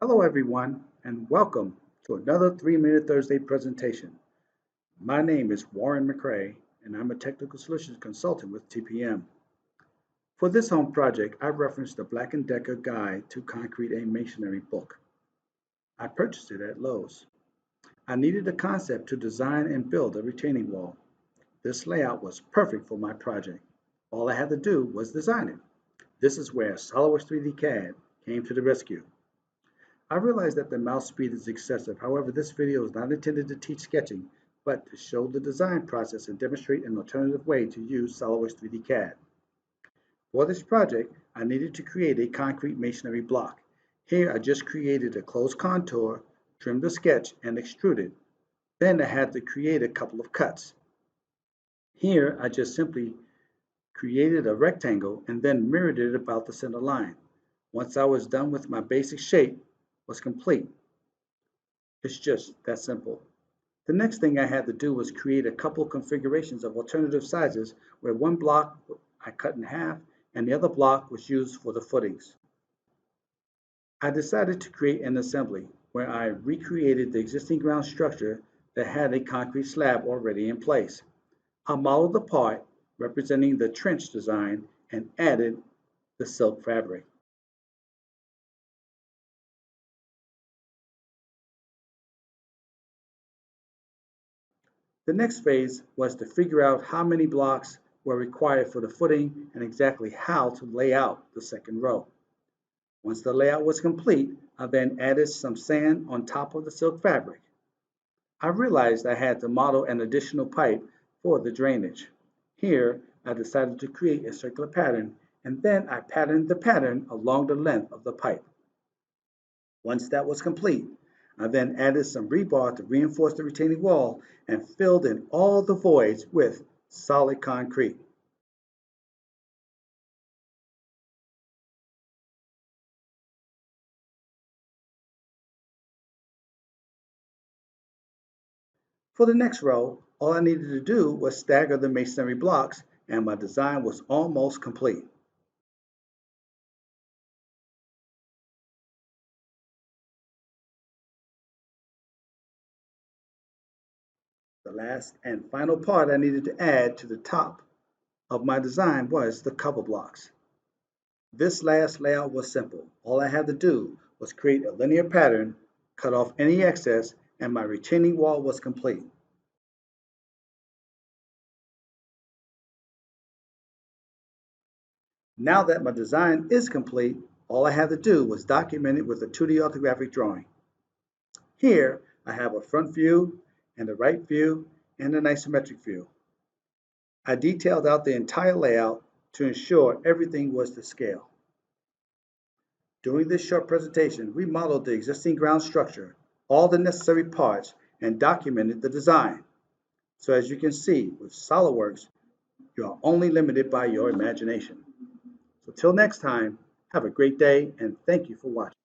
Hello everyone and welcome to another 3-Minute Thursday presentation. My name is Warren McCrae and I'm a technical solutions consultant with TPM. For this home project, I referenced the Black & Decker Guide to Concrete and Masonry book. I purchased it at Lowe's. I needed a concept to design and build a retaining wall. This layout was perfect for my project. All I had to do was design it. This is where SOLIDWORKS 3D CAD came to the rescue. I realize that the mouse speed is excessive. However, this video is not intended to teach sketching, but to show the design process and demonstrate an alternative way to use SOLIDWORKS 3D CAD. For this project, I needed to create a concrete masonry block. Here, I just created a closed contour, trimmed the sketch, and extruded. Then I had to create a couple of cuts. Here, I just simply created a rectangle and then mirrored it about the center line. Once I was done with my basic shape, was complete. It's just that simple. The next thing I had to do was create a couple configurations of alternative sizes where one block I cut in half and the other block was used for the footings. I decided to create an assembly where I recreated the existing ground structure that had a concrete slab already in place. I modeled the part representing the trench design and added the silk fabric. The next phase was to figure out how many blocks were required for the footing and exactly how to lay out the second row. Once the layout was complete, I then added some sand on top of the silk fabric. I realized I had to model an additional pipe for the drainage. Here, I decided to create a circular pattern and then I patterned the pattern along the length of the pipe. Once that was complete, I then added some rebar to reinforce the retaining wall and filled in all the voids with solid concrete. For the next row, all I needed to do was stagger the masonry blocks and my design was almost complete. The last and final part I needed to add to the top of my design was the cover blocks. This last layout was simple. All I had to do was create a linear pattern, cut off any excess, and my retaining wall was complete. Now that my design is complete, all I had to do was document it with a 2D orthographic drawing. Here, I have a front view and a right view and an isometric view. I detailed out the entire layout to ensure everything was to scale. During this short presentation, we modeled the existing ground structure, all the necessary parts, and documented the design. So as you can see, with SOLIDWORKS, you are only limited by your imagination. So till next time, have a great day and thank you for watching.